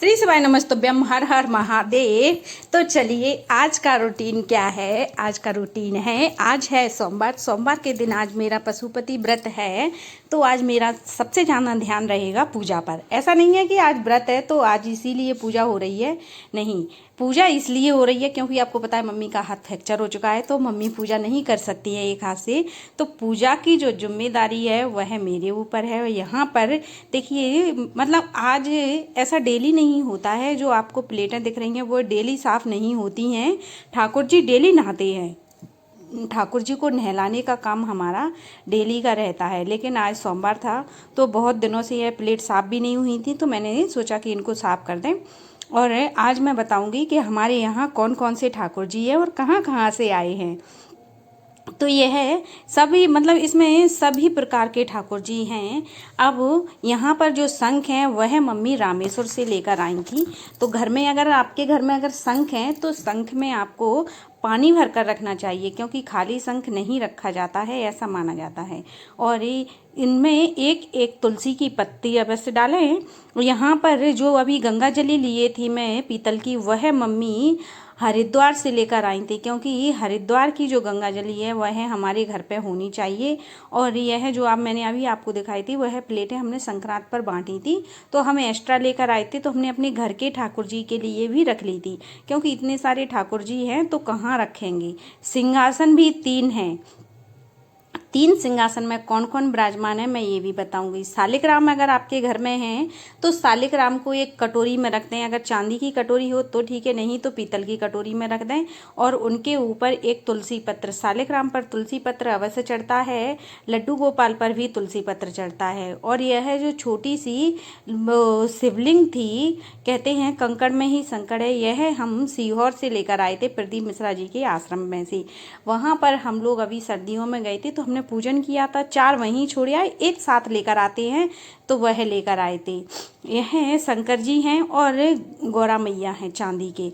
श्री शिवाय नमस्तुभ्यम, हर हर महादेव। तो चलिए, आज का रूटीन क्या है। आज का रूटीन है, आज है सोमवार। सोमवार के दिन आज मेरा पशुपति व्रत है। तो आज मेरा सबसे ज़्यादा ध्यान रहेगा पूजा पर। ऐसा नहीं है कि आज व्रत है तो आज इसीलिए पूजा हो रही है, नहीं। पूजा इसलिए हो रही है क्योंकि आपको पता है मम्मी का हाथ फ्रैक्चर हो चुका है, तो मम्मी पूजा नहीं कर सकती है एक हाथ से। तो पूजा की जो जिम्मेदारी है वह मेरे ऊपर है। यहाँ पर देखिए, मतलब आज ऐसा डेली नहीं होता है। जो आपको प्लेटें दिख रही हैं वो डेली साफ़ नहीं होती हैं। ठाकुर जी डेली नहाते हैं। ठाकुर जी को नहलाने का काम हमारा डेली का रहता है। लेकिन आज सोमवार था तो बहुत दिनों से यह प्लेट साफ़ भी नहीं हुई थी, तो मैंने सोचा कि इनको साफ़ कर दें। और आज मैं बताऊंगी कि हमारे यहाँ कौन कौन से ठाकुर जी है और कहाँ कहाँ से आए हैं। तो यह सभी, मतलब इसमें सभी प्रकार के ठाकुर जी हैं। अब यहाँ पर जो शंख हैं वह मम्मी रामेश्वर से लेकर आई थी। तो घर में, अगर आपके घर में अगर शंख हैं तो शंख में आपको पानी भर कर रखना चाहिए, क्योंकि खाली शंख नहीं रखा जाता है, ऐसा माना जाता है। और इनमें एक एक तुलसी की पत्ती अवश्य डालें। यहाँ पर जो अभी गंगा जली लिए थी मैं पीतल की, वह मम्मी हरिद्वार से लेकर आई थी, क्योंकि हरिद्वार की जो गंगा जली है वह हमारे घर पे होनी चाहिए। और यह जो आप, मैंने अभी आपको दिखाई थी, वह प्लेटें हमने संक्रांत पर बांटी थी, तो हम एक्स्ट्रा लेकर आए थे। तो हमने अपने घर के ठाकुर जी के लिए भी रख ली थी, क्योंकि इतने सारे ठाकुर जी हैं तो कहाँ रखेंगे। सिंहासन भी 3 हैं। 3 सिंहासन में कौन कौन विराजमान है मैं ये भी बताऊंगी। सालिग्राम अगर आपके घर में हैं तो सालिग्राम को एक कटोरी में रख दें। अगर चांदी की कटोरी हो तो ठीक है, नहीं तो पीतल की कटोरी में रख दें। और उनके ऊपर एक तुलसी पत्र, सालिग्राम पर तुलसी पत्र अवश्य चढ़ता है। लड्डू गोपाल पर भी तुलसी पत्र चढ़ता है। और यह जो छोटी सी शिवलिंग थी, कहते हैं कंकड़ में ही संकड़ है, यह हम सीहोर से लेकर आए थे, प्रदीप मिश्रा जी के आश्रम में से। वहाँ पर हम लोग अभी सर्दियों में गए थे तो हमने पूजन किया था। 4 वहीं छोड़ आए, एक साथ लेकर आते हैं तो वह लेकर आए थे। यह शंकर जी हैं और गौरा मैया हैं चांदी के।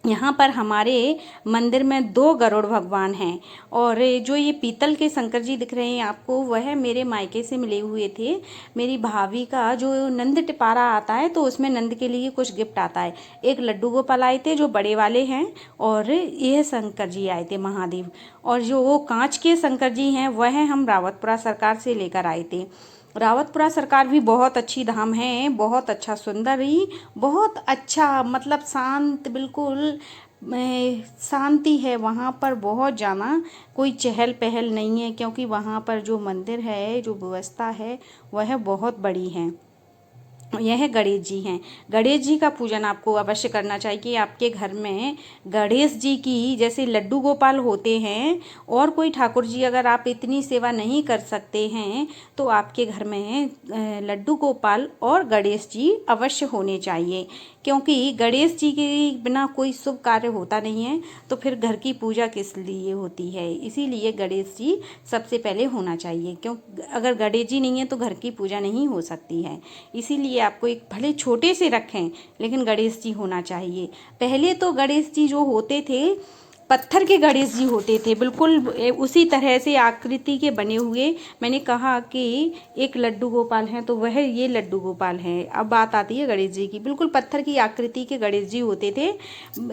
यहाँ पर हमारे मंदिर में 2 गरुड़ भगवान हैं। और जो ये पीतल के शंकर जी दिख रहे हैं आपको, वह मेरे मायके से मिले हुए थे। मेरी भाभी का जो नंद टिपारा आता है तो उसमें नंद के लिए कुछ गिफ्ट आता है। एक लड्डू गोपाल आए थे जो बड़े वाले हैं, और यह शंकर जी आए थे महादेव। और जो वो कांच के शंकर जी हैं वह हम रावतपुरा सरकार से लेकर आए थे। रावतपुरा सरकार भी बहुत अच्छी धाम है, बहुत अच्छा, सुंदर ही, बहुत अच्छा, मतलब शांत, बिल्कुल शांति है वहाँ पर। बहुत ज़्यादा कोई चहल पहल नहीं है, क्योंकि वहाँ पर जो मंदिर है, जो व्यवस्था है वह बहुत बड़ी है। यह गणेश जी हैं। गणेश जी का पूजन आपको अवश्य करना चाहिए। आपके घर में गणेश जी की जैसे लड्डू गोपाल होते हैं, और कोई ठाकुर जी अगर आप इतनी सेवा नहीं कर सकते हैं तो आपके घर में लड्डू गोपाल और गणेश जी अवश्य होने चाहिए। क्योंकि गणेश जी के बिना कोई शुभ कार्य होता नहीं है, तो फिर घर की पूजा किस लिए होती है। इसीलिए गणेश जी सबसे पहले होना चाहिए, क्यों, अगर गणेश जी नहीं है तो घर की पूजा नहीं हो सकती है। इसीलिए आपको एक, भले छोटे से रखें लेकिन गणेश जी होना चाहिए। पहले तो गणेश जी जो होते थे पत्थर के गणेश जी होते थे, बिल्कुल उसी तरह से आकृति के बने हुए। मैंने कहा कि एक लड्डू गोपाल हैं तो वह ये लड्डू गोपाल हैं। अब बात आती है गणेश जी की। बिल्कुल पत्थर की आकृति के गणेश जी होते थे,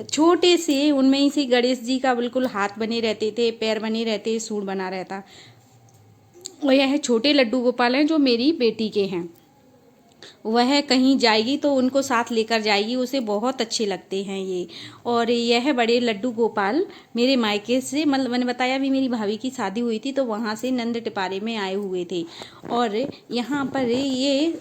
छोटे से। उनमें ही से गणेश जी का बिल्कुल हाथ बने रहते थे, पैर बने रहते, सूंड बना रहता। और यह छोटे लड्डू गोपाल हैं जो मेरी बेटी के हैं। वह कहीं जाएगी तो उनको साथ लेकर जाएगी, उसे बहुत अच्छे लगते हैं ये। और यह बड़े लड्डू गोपाल मेरे मायके से, मतलब मैंने बताया अभी मेरी भाभी की शादी हुई थी तो वहाँ से नंद टिपारे में आए हुए थे। और यहाँ पर ये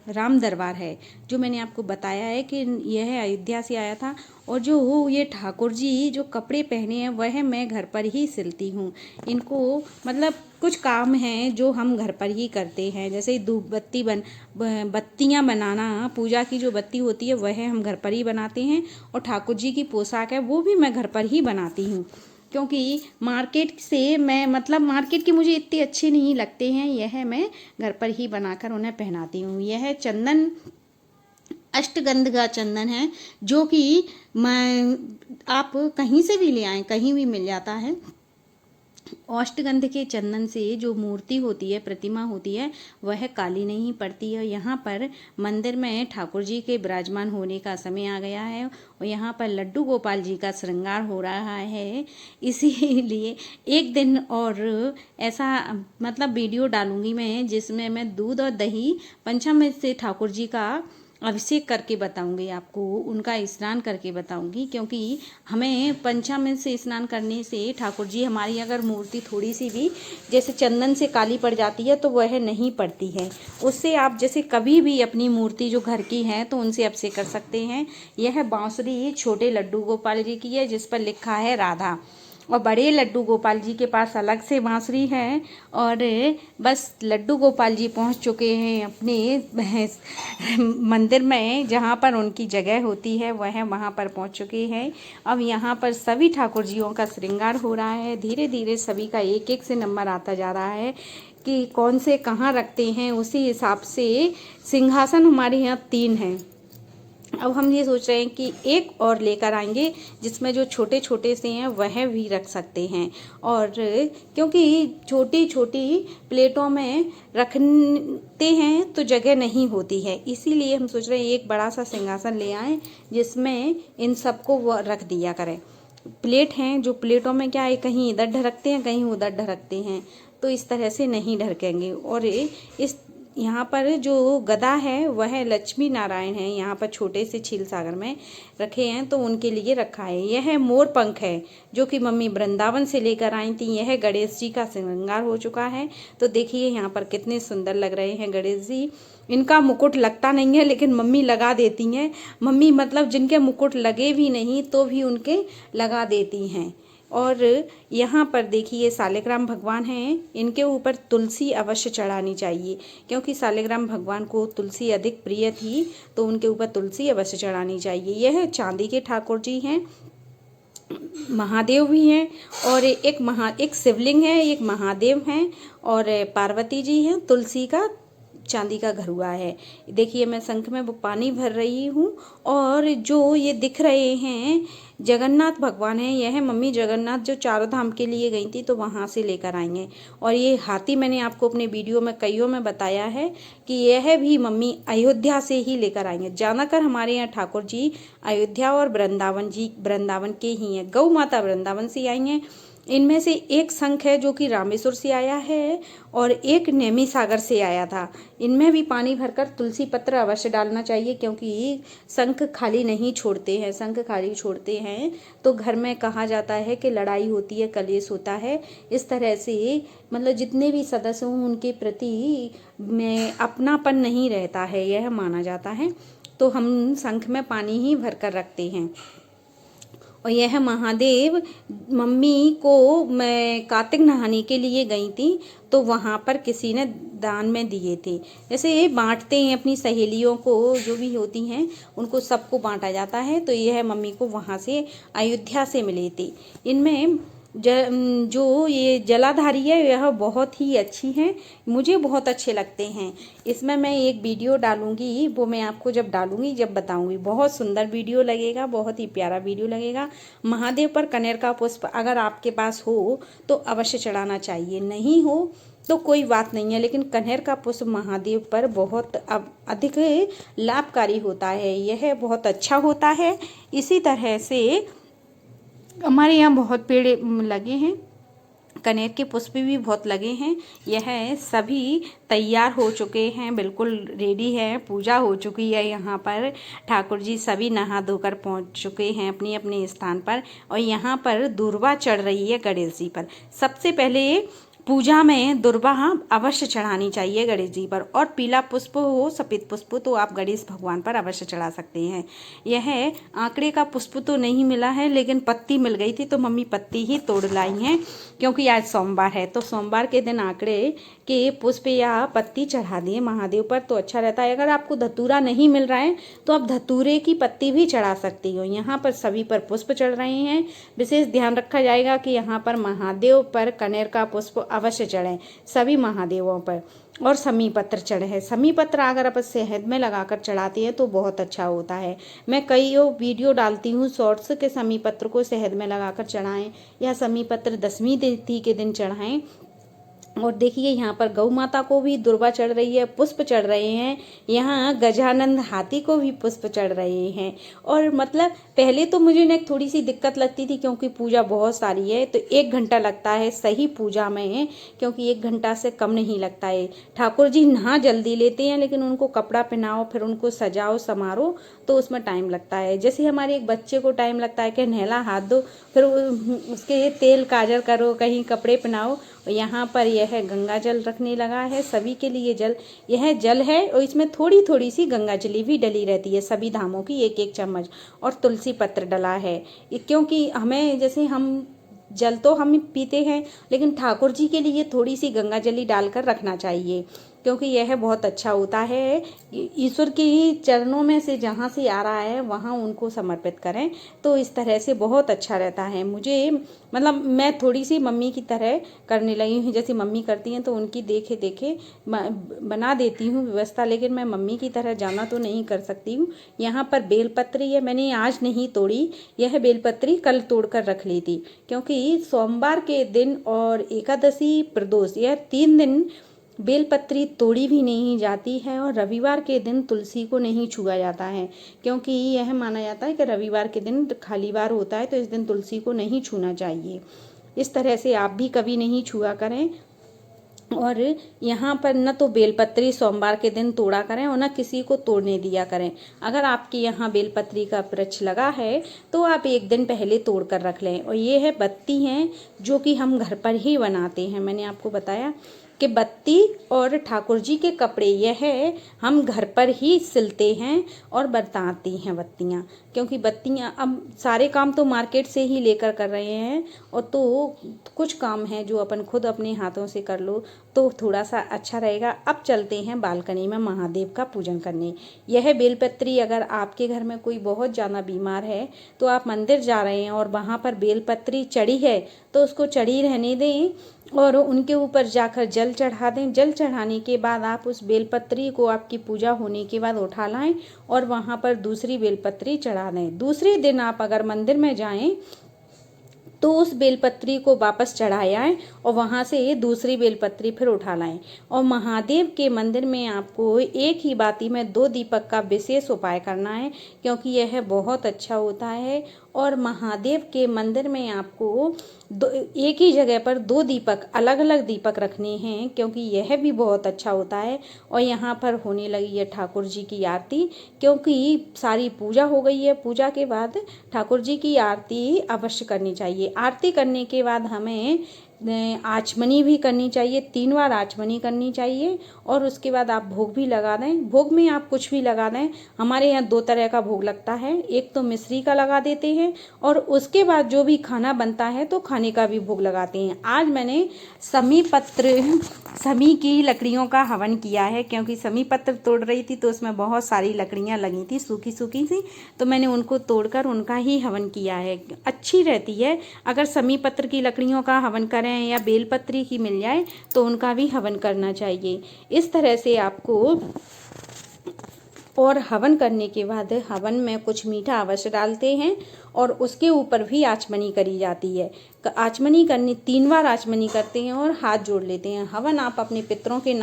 राम दरबार है, जो मैंने आपको बताया है कि यह अयोध्या से आया था। और जो ये ठाकुर जी जो कपड़े पहने हैं वह मैं घर पर ही सिलती हूँ। इनको, मतलब कुछ काम हैं जो हम घर पर ही करते हैं, जैसे धूप बत्ती बत्तियाँ बनाना, पूजा की जो बत्ती होती है वह हम घर पर ही बनाते हैं। और ठाकुर जी की पोशाक है वो भी मैं घर पर ही बनाती हूँ, क्योंकि मार्केट से मैं, मतलब मार्केट के मुझे इतने अच्छे नहीं लगते हैं, यह मैं घर पर ही बनाकर उन्हें पहनाती हूँ। यह चंदन अष्टगंध का चंदन है, जो कि मैं, आप कहीं से भी ले आएँ, कहीं भी मिल जाता है। अष्टगंध के चंदन से जो मूर्ति होती है, प्रतिमा होती है, वह काली नहीं पड़ती है। यहाँ पर मंदिर में ठाकुर जी के विराजमान होने का समय आ गया है और यहाँ पर लड्डू गोपाल जी का श्रृंगार हो रहा है। इसीलिए एक दिन और ऐसा मतलब वीडियो डालूंगी मैं, जिसमें मैं दूध और दही पंचामृत से ठाकुर जी का अभिषेक करके बताऊंगी आपको, उनका स्नान करके बताऊंगी। क्योंकि हमें पंचामृत से स्नान करने से ठाकुर जी हमारी अगर मूर्ति थोड़ी सी भी जैसे चंदन से काली पड़ जाती है तो वह नहीं पड़ती है। उससे आप जैसे कभी भी अपनी मूर्ति जो घर की है तो उनसे अभिषेक कर सकते हैं। यह बांसुरी छोटे लड्डू गोपाल जी की है, जिस पर लिखा है राधा, और बड़े लड्डू गोपाल जी के पास अलग से बांसुरी है। और बस लड्डू गोपाल जी पहुंच चुके हैं अपने मंदिर में, जहां पर उनकी जगह होती है वह वहां पर पहुंच चुके हैं। अब यहां पर सभी ठाकुर जियों का श्रृंगार हो रहा है। धीरे धीरे सभी का एक एक से नंबर आता जा रहा है कि कौन से कहाँ रखते हैं। उसी हिसाब से सिंहासन हमारे यहाँ 3 हैं। अब हम ये सोच रहे हैं कि एक और लेकर आएंगे, जिसमें जो छोटे छोटे से हैं वह भी रख सकते हैं। और क्योंकि छोटी छोटी प्लेटों में रखते हैं तो जगह नहीं होती है, इसीलिए हम सोच रहे हैं एक बड़ा सा सिंहासन ले आएं, जिसमें इन सबको वो रख दिया करें। प्लेट हैं, जो प्लेटों में क्या है, कहीं इधर ढरकते हैं कहीं उधर ढरकते हैं, तो इस तरह से नहीं ढरकेंगे। और इस यहाँ पर जो गदा है वह लक्ष्मी नारायण है, यहाँ पर छोटे से छील सागर में रखे हैं तो उनके लिए रखा है। यह मोर पंख है जो कि मम्मी वृंदावन से लेकर आई थी। यह गणेश जी का श्रृंगार हो चुका है। तो देखिए यहाँ पर कितने सुंदर लग रहे हैं गणेश जी। इनका मुकुट लगता नहीं है लेकिन मम्मी लगा देती हैं। मम्मी मतलब जिनके मुकुट लगे भी नहीं तो भी उनके लगा देती हैं। और यहाँ पर देखिए सालिग्राम भगवान हैं, इनके ऊपर तुलसी अवश्य चढ़ानी चाहिए, क्योंकि सालिग्राम भगवान को तुलसी अधिक प्रिय थी, तो उनके ऊपर तुलसी अवश्य चढ़ानी चाहिए। यह चांदी के ठाकुर जी हैं, महादेव भी हैं, और एक शिवलिंग है, एक महादेव हैं और पार्वती जी हैं। तुलसी का चांदी का घरुआ है। देखिए मैं शंख में वो पानी भर रही हूँ। और जो ये दिख रहे हैं जगन्नाथ भगवान हैं, यह मम्मी जगन्नाथ जो चारों धाम के लिए गई थी तो वहाँ से लेकर आई हैं। और ये हाथी मैंने आपको अपने वीडियो में कईयों में बताया है कि यह भी मम्मी अयोध्या से ही लेकर आई हैं। ज़्यादातर हमारे यहाँ ठाकुर जी अयोध्या और वृंदावन के ही हैं। गौ माता वृंदावन से आई हैं। इनमें से एक शंख है जो कि रामेश्वर से आया है और एक नेमी सागर से आया था। इनमें भी पानी भरकर तुलसी पत्र अवश्य डालना चाहिए, क्योंकि शंख खाली नहीं छोड़ते हैं। शंख खाली छोड़ते हैं तो घर में कहा जाता है कि लड़ाई होती है, कलेश होता है। इस तरह से मतलब जितने भी सदस्य हों उनके प्रति में अपनापन नहीं रहता है, यह माना जाता है। तो हम शंख में पानी ही भरकर रखते हैं। और यह महादेव मम्मी को मैं कार्तिक नहाने के लिए गई थी तो वहाँ पर किसी ने दान में दिए थे। जैसे ये बांटते हैं अपनी सहेलियों को, जो भी होती हैं उनको सबको बांटा जाता है। तो यह मम्मी को वहाँ से अयोध्या से मिले थे। इनमें जो ये जलाधारी है यह बहुत ही अच्छी हैं, मुझे बहुत अच्छे लगते हैं। इसमें मैं एक वीडियो डालूंगी, वो मैं आपको जब डालूंगी जब बताऊंगी। बहुत सुंदर वीडियो लगेगा, बहुत ही प्यारा वीडियो लगेगा। महादेव पर कनेर का पुष्प अगर आपके पास हो तो अवश्य चढ़ाना चाहिए, नहीं हो तो कोई बात नहीं है, लेकिन कनेर का पुष्प महादेव पर बहुत अधिक लाभकारी होता है, यह बहुत अच्छा होता है। इसी तरह से हमारे यहाँ बहुत पेड़ लगे हैं, कनेर के पुष्प भी बहुत लगे हैं। यह सभी तैयार हो चुके हैं, बिल्कुल रेडी है, पूजा हो चुकी है। यहाँ पर ठाकुर जी सभी नहा धोकर पहुँच चुके हैं अपने अपने स्थान पर। और यहाँ पर दूर्वा चढ़ रही है गणेश जी पर। सबसे पहले पूजा में दुर्वा अवश्य चढ़ानी चाहिए गणेश जी पर। और पीला पुष्प हो, सफ़ेद पुष्प तो आप गणेश भगवान पर अवश्य चढ़ा सकते हैं। यह आंकड़े का पुष्प तो नहीं मिला है, लेकिन पत्ती मिल गई थी तो मम्मी पत्ती ही तोड़ लाई हैं, क्योंकि आज सोमवार है। तो सोमवार के दिन आंकड़े के पुष्प या पत्ती चढ़ा दिए महादेव पर तो अच्छा रहता है। अगर आपको धतूरा नहीं मिल रहा है तो आप धतूरे की पत्ती भी चढ़ा सकती हो। यहाँ पर सभी पर पुष्प चढ़ रहे हैं। विशेष ध्यान रखा जाएगा कि यहाँ पर महादेव पर कनेर का पुष्प अवश्य चढ़ें, सभी महादेवों पर। और समी पत्र चढ़े है। समी पत्र अगर आप शहद में लगाकर चढ़ाती हैं तो बहुत अच्छा होता है। मैं कई वीडियो डालती हूँ शॉर्ट्स के समी पत्र को शहद में लगाकर चढ़ाएं या समी पत्र 10वीं तिथि के दिन चढ़ाएं। और देखिए यहाँ पर गौ माता को भी दुर्वा चढ़ रही है, पुष्प चढ़ रहे हैं। यहाँ गजानंद हाथी को भी पुष्प चढ़ रहे हैं। और मतलब पहले तो मुझे ना थोड़ी सी दिक्कत लगती थी क्योंकि पूजा बहुत सारी है, तो 1 घंटा लगता है सही पूजा में, क्योंकि 1 घंटा से कम नहीं लगता है। ठाकुर जी नहा जल्दी लेते हैं, लेकिन उनको कपड़ा पहनाओ, फिर उनको सजाओ संवारो, तो उसमें टाइम लगता है। जैसे हमारे एक बच्चे को टाइम लगता है कि नहला हाथ दो, फिर उसके तेल काजल करो, कहीं कपड़े पहनाओ। यहाँ पर यह गंगा जल रखने लगा है सभी के लिए जल। यह जल है और इसमें थोड़ी थोड़ी सी गंगा जली भी डली रहती है, सभी धामों की 1-1 चम्मच। और तुलसी पत्र डला है, क्योंकि हमें जैसे हम जल तो हम पीते हैं, लेकिन ठाकुर जी के लिए थोड़ी सी गंगा जली डालकर रखना चाहिए, क्योंकि यह बहुत अच्छा होता है। ईश्वर के ही चरणों में से जहाँ से आ रहा है वहाँ उनको समर्पित करें, तो इस तरह से बहुत अच्छा रहता है। मुझे मतलब मैं थोड़ी सी मम्मी की तरह करने लगी हूँ, जैसे मम्मी करती हैं तो उनकी देखे देखे बना देती हूँ व्यवस्था, लेकिन मैं मम्मी की तरह जाना तो नहीं कर सकती हूँ। यहाँ पर बेलपत्री है, मैंने आज नहीं तोड़ी, यह बेलपत्री कल तोड़ कर रख ली थी, क्योंकि सोमवार के दिन और एकादशी प्रदोष यह 3 दिन बेलपत्री तोड़ी भी नहीं जाती है। और रविवार के दिन तुलसी को नहीं छुआ जाता है, क्योंकि यह माना जाता है कि रविवार के दिन खाली वार होता है, तो इस दिन तुलसी को नहीं छूना चाहिए। इस तरह से आप भी कभी नहीं छुआ करें। और यहाँ पर न तो बेलपत्री सोमवार के दिन तोड़ा करें और न किसी को तोड़ने दिया करें। अगर आपके यहाँ बेलपत्री का वृक्ष लगा है तो आप 1 दिन पहले तोड़ कर रख लें। और ये है बत्ती हैं जो कि हम घर पर ही बनाते हैं। मैंने आपको बताया कि बत्ती और ठाकुर जी के कपड़े यह है हम घर पर ही सिलते हैं और बरताती हैं बत्तियाँ, क्योंकि बत्तियाँ अब सारे काम तो मार्केट से ही लेकर कर रहे हैं, और तो कुछ काम है जो अपन खुद अपने हाथों से कर लो तो थोड़ा सा अच्छा रहेगा। अब चलते हैं बालकनी में महादेव का पूजन करने। यह बेलपत्री अगर आपके घर में कोई बहुत ज़्यादा बीमार है तो आप मंदिर जा रहे हैं और वहाँ पर बेलपत्री चढ़ी है तो उसको चढ़ी रहने दें और उनके ऊपर जाकर जल चढ़ा दें। जल चढ़ाने के बाद आप उस बेलपत्री को आपकी पूजा होने के बाद उठा लाएं और वहाँ पर दूसरी बेलपत्री चढ़ा दें। दूसरे दिन आप अगर मंदिर में जाएं तो उस बेलपत्री को वापस चढ़ाए आएँ और वहाँ से दूसरी बेलपत्री फिर उठा लाएं। और महादेव के मंदिर में आपको एक ही बाती में 2 दीपक का विशेष उपाय करना है, क्योंकि यह बहुत अच्छा होता है। और महादेव के मंदिर में आपको एक ही जगह पर 2 दीपक अलग अलग दीपक रखने हैं, क्योंकि यह भी बहुत अच्छा होता है। और यहाँ पर होने लगी है ठाकुर जी की आरती, क्योंकि सारी पूजा हो गई है। पूजा के बाद ठाकुर जी की आरती अवश्य करनी चाहिए। आरती करने के बाद हमें आचमनी भी करनी चाहिए, 3 बार आचमनी करनी चाहिए। और उसके बाद आप भोग भी लगा दें। भोग में आप कुछ भी लगा दें। हमारे यहाँ 2 तरह का भोग लगता है, एक तो मिश्री का लगा देते हैं और उसके बाद जो भी खाना बनता है तो खाने का भी भोग लगाते हैं। आज मैंने समी की लकड़ियों का हवन किया है, क्योंकि समी पत्र तोड़ रही थी तो उसमें बहुत सारी लकड़ियाँ लगी थी सूखी सूखी सी, तो मैंने उनको तोड़कर उनका ही हवन किया है। अच्छी रहती है अगर समी पत्र की लकड़ियों का हवन करें या बेलपत्री की मिल जाए तो उनका भी हवन करना चाहिए। इस तरह से आपको, और हवन करने के बाद हवन में कुछ मीठा अवश्य डालते हैं और उसके ऊपर भी आचमनी करी जाती है। आचमनी करनी 3 बार आचमनी करते हैं और हाथ जोड़ लेते हैं। हवन आप अपने पितरों के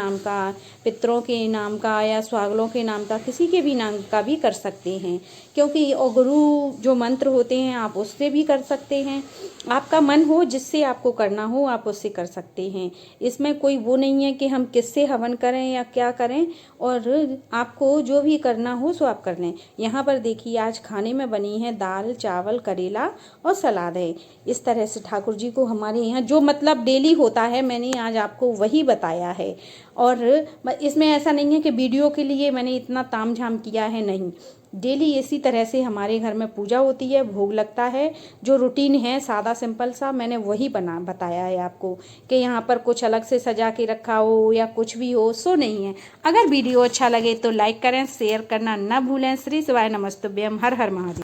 नाम का या स्वागलों के नाम का, किसी के भी नाम का भी कर सकते हैं, क्योंकि और गुरु जो मंत्र होते हैं आप उससे भी कर सकते हैं। आपका मन हो जिससे आपको करना हो आप उससे कर सकते हैं। इसमें कोई वो नहीं है कि हम किससे हवन करें या क्या करें, और आपको जो भी करना हो सो आप कर लें। यहाँ पर देखिए आज खाने में बनी है दाल, चावल, करेला और सलाद है। इस तरह से ठाकुर जी को हमारे यहाँ जो मतलब डेली होता है मैंने आज आपको वही बताया है। और इसमें ऐसा नहीं है कि वीडियो के लिए मैंने इतना तामझाम किया है, नहीं, डेली इसी तरह से हमारे घर में पूजा होती है, भोग लगता है। जो रूटीन है सादा सिंपल सा मैंने वही बताया है आपको, कि यहाँ पर कुछ अलग से सजा के रखा हो या कुछ भी हो, सो नहीं है। अगर वीडियो अच्छा लगे तो लाइक करें, शेयर करना ना भूलें। श्री शिवाय नमस्तुभ्यम। हर हर महादेव।